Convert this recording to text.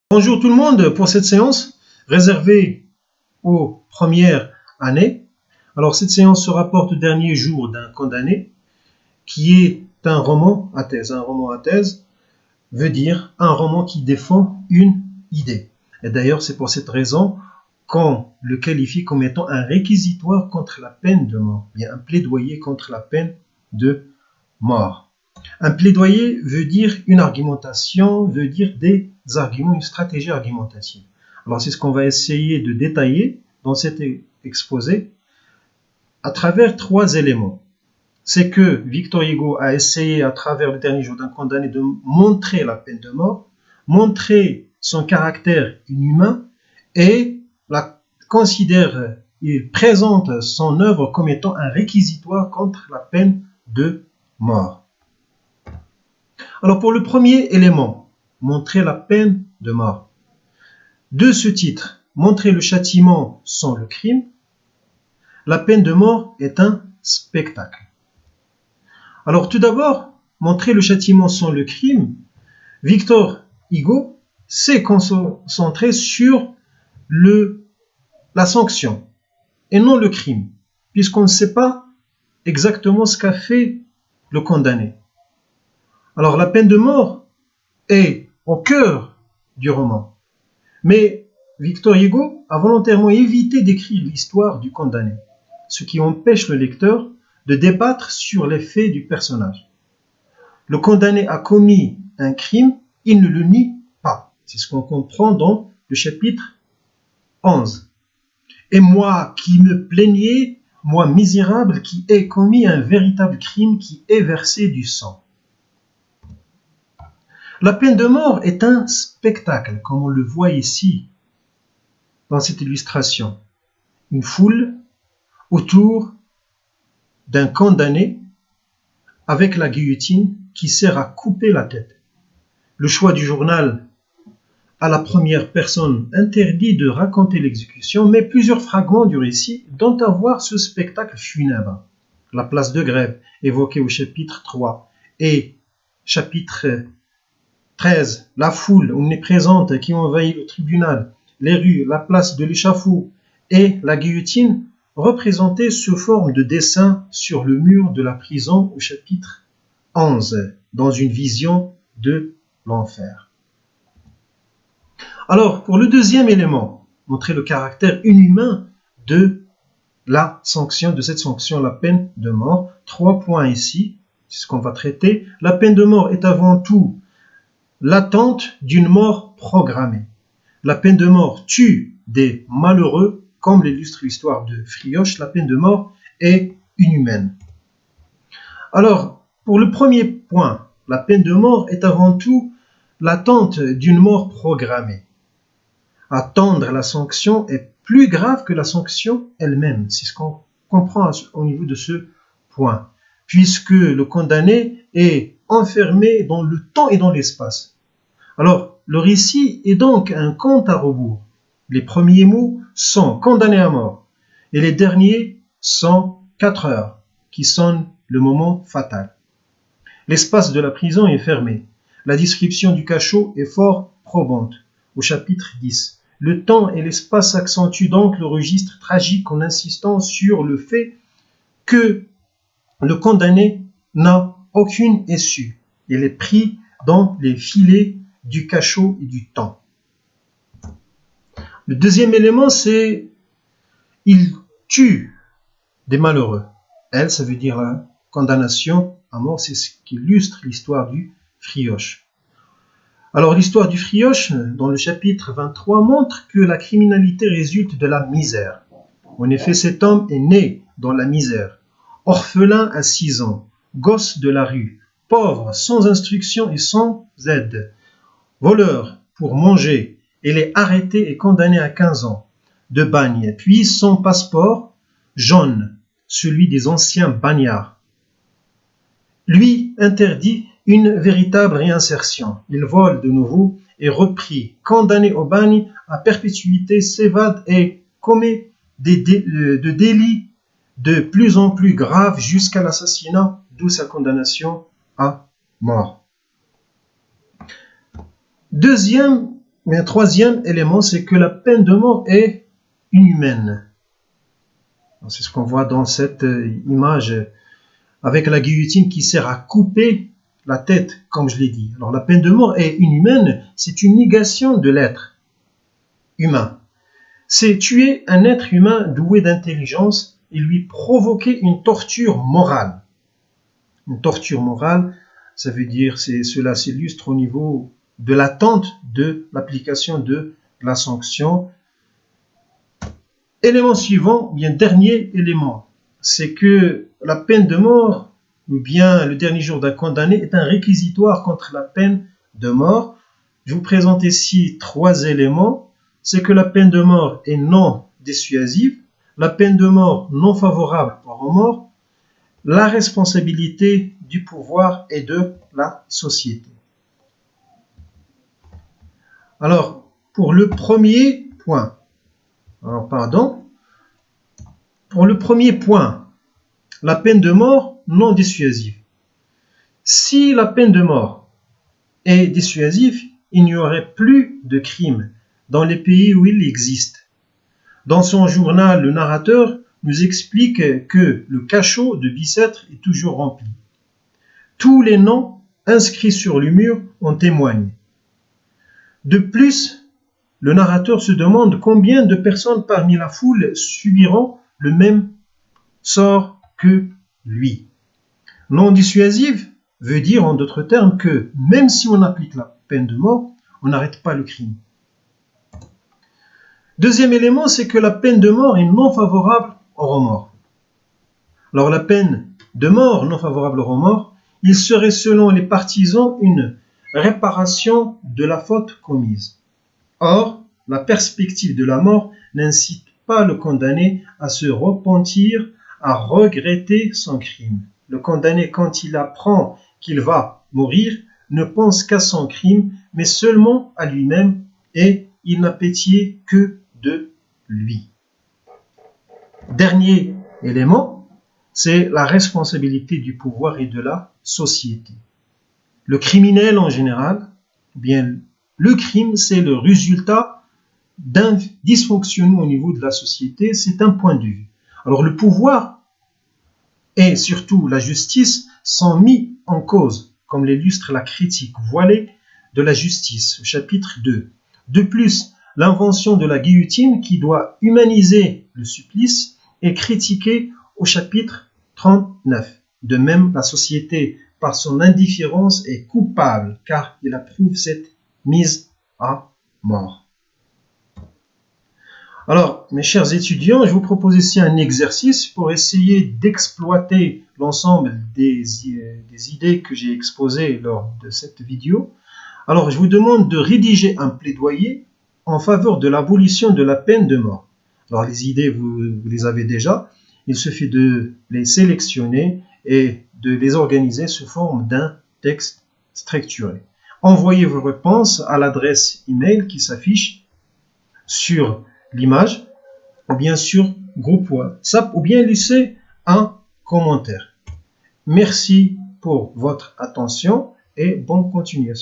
Bonjour tout le monde pour cette séance réservée aux premières années. Alors cette séance se rapporte au dernier jour d'un condamné qui est un roman à thèse. Un roman à thèse veut dire un roman qui défend une idée. Et d'ailleurs c'est pour cette raison qu'on le qualifie comme étant un réquisitoire contre la peine de mort. Il y a un plaidoyer contre la peine de mort. Un plaidoyer veut dire une argumentation, veut dire des arguments, une stratégie argumentative. Alors c'est ce qu'on va essayer de détailler dans cet exposé à travers trois éléments. C'est que Victor Hugo a essayé à travers le dernier jour d'un condamné de montrer la peine de mort, montrer son caractère inhumain et il présente son œuvre comme étant un réquisitoire contre la peine de mort. Alors pour le premier élément, montrer la peine de mort. De ce titre, montrer le châtiment sans le crime, la peine de mort est un spectacle. Alors tout d'abord, montrer le châtiment sans le crime, Victor Hugo s'est concentré sur la sanction et non le crime, puisqu'on ne sait pas exactement ce qu'a fait le condamné. Alors la peine de mort est au cœur du roman. Mais Victor Hugo a volontairement évité d'écrire l'histoire du condamné, ce qui empêche le lecteur de débattre sur les faits du personnage. Le condamné a commis un crime, il ne le nie pas. C'est ce qu'on comprend dans le chapitre 11. Et moi qui me plaignais, moi misérable qui ai commis un véritable crime qui ai versé du sang. La peine de mort est un spectacle, comme on le voit ici dans cette illustration. Une foule autour d'un condamné avec la guillotine qui sert à couper la tête. Le choix du journal à la première personne interdit de raconter l'exécution, mais plusieurs fragments du récit donnent à voir ce spectacle funèbre. La place de grève, évoquée au chapitre 3, et chapitre 13, la foule omniprésente qui envahit le tribunal, les rues, la place de l'échafaud et la guillotine, représentées sous forme de dessin sur le mur de la prison au chapitre 11, dans une vision de l'enfer. Alors, pour le deuxième élément, montrer le caractère inhumain de la sanction, de cette sanction, la peine de mort. 3 points ici, c'est ce qu'on va traiter. La peine de mort est avant tout l'attente d'une mort programmée. La peine de mort tue des malheureux, comme l'illustre l'histoire de Frioche. La peine de mort est inhumaine. Alors, pour le premier point, la peine de mort est avant tout l'attente d'une mort programmée. Attendre la sanction est plus grave que la sanction elle-même. C'est ce qu'on comprend au niveau de ce point, puisque le condamné est enfermé dans le temps et dans l'espace. Alors, le récit est donc un compte à rebours. Les premiers mots sont condamnés à mort et les derniers sont 4 heures, qui sonnent le moment fatal. L'espace de la prison est fermé. La description du cachot est fort probante au chapitre 10. Le temps et l'espace accentuent donc le registre tragique en insistant sur le fait que le condamné n'a aucune issue. Il est pris dans les filets du cachot et du temps. Le deuxième élément, c'est il tue des malheureux. Elle, ça veut dire la condamnation à mort, c'est ce qui illustre l'histoire du Frioche. Alors l'histoire du Frioche, dans le chapitre 23, montre que la criminalité résulte de la misère. En effet, cet homme est né dans la misère, orphelin à 6 ans, gosse de la rue, pauvre, sans instruction et sans aide, voleur pour manger. Il est arrêté et condamné à 15 ans de bagne, puis son passeport jaune, celui des anciens bagnards, lui interdit une véritable réinsertion. Il vole de nouveau et repris, condamné au bagne à perpétuité, s'évade et commet de délits de plus en plus graves jusqu'à l'assassinat, d'où sa condamnation à mort. Deuxième Mais un troisième élément, c'est que la peine de mort est inhumaine. C'est ce qu'on voit dans cette image avec la guillotine qui sert à couper la tête, comme je l'ai dit. Alors la peine de mort est inhumaine, c'est une négation de l'être humain. C'est tuer un être humain doué d'intelligence et lui provoquer une torture morale. Une torture morale, ça veut dire, cela s'illustre au niveau de l'attente de l'application de la sanction. Élément suivant, bien dernier élément, c'est que la peine de mort, ou bien le dernier jour d'un condamné, est un réquisitoire contre la peine de mort. Je vous présente ici 3 éléments. C'est que la peine de mort est non dissuasive, la peine de mort non favorable au remords, la responsabilité du pouvoir et de la société. Alors, pour le premier point, la peine de mort non dissuasive. Si la peine de mort est dissuasive, il n'y aurait plus de crimes dans les pays où il existe. Dans son journal, le narrateur nous explique que le cachot de Bicêtre est toujours rempli. Tous les noms inscrits sur le mur en témoignent. De plus, le narrateur se demande combien de personnes parmi la foule subiront le même sort que lui. Non dissuasive veut dire en d'autres termes que même si on applique la peine de mort, on n'arrête pas le crime. Deuxième élément, c'est que la peine de mort est non favorable au remords. Alors la peine de mort non favorable au remords, il serait selon les partisans une réparation de la faute commise. Or, la perspective de la mort n'incite pas le condamné à se repentir, à regretter son crime. Le condamné, quand il apprend qu'il va mourir, ne pense qu'à son crime, mais seulement à lui-même, et il n'a pitié que de lui. Dernier élément, c'est la responsabilité du pouvoir et de la société. Le criminel en général, bien, le crime, c'est le résultat d'un dysfonctionnement au niveau de la société, c'est un point de vue. Alors le pouvoir et surtout la justice sont mis en cause, comme l'illustre la critique voilée de la justice, au chapitre 2. De plus, l'invention de la guillotine qui doit humaniser le supplice est critiquée au chapitre 39. De même, la société, par son indifférence, est coupable car il approuve cette mise à mort. Alors, mes chers étudiants, je vous propose ici un exercice pour essayer d'exploiter l'ensemble des idées que j'ai exposées lors de cette vidéo. Alors, je vous demande de rédiger un plaidoyer en faveur de l'abolition de la peine de mort. Alors, les idées, vous les avez déjà. Il suffit de les sélectionner et de les organiser sous forme d'un texte structuré. Envoyez vos réponses à l'adresse email qui s'affiche sur l'image, ou bien sur groupe WhatsApp, ou bien laissez un commentaire. Merci pour votre attention et bonne continuation.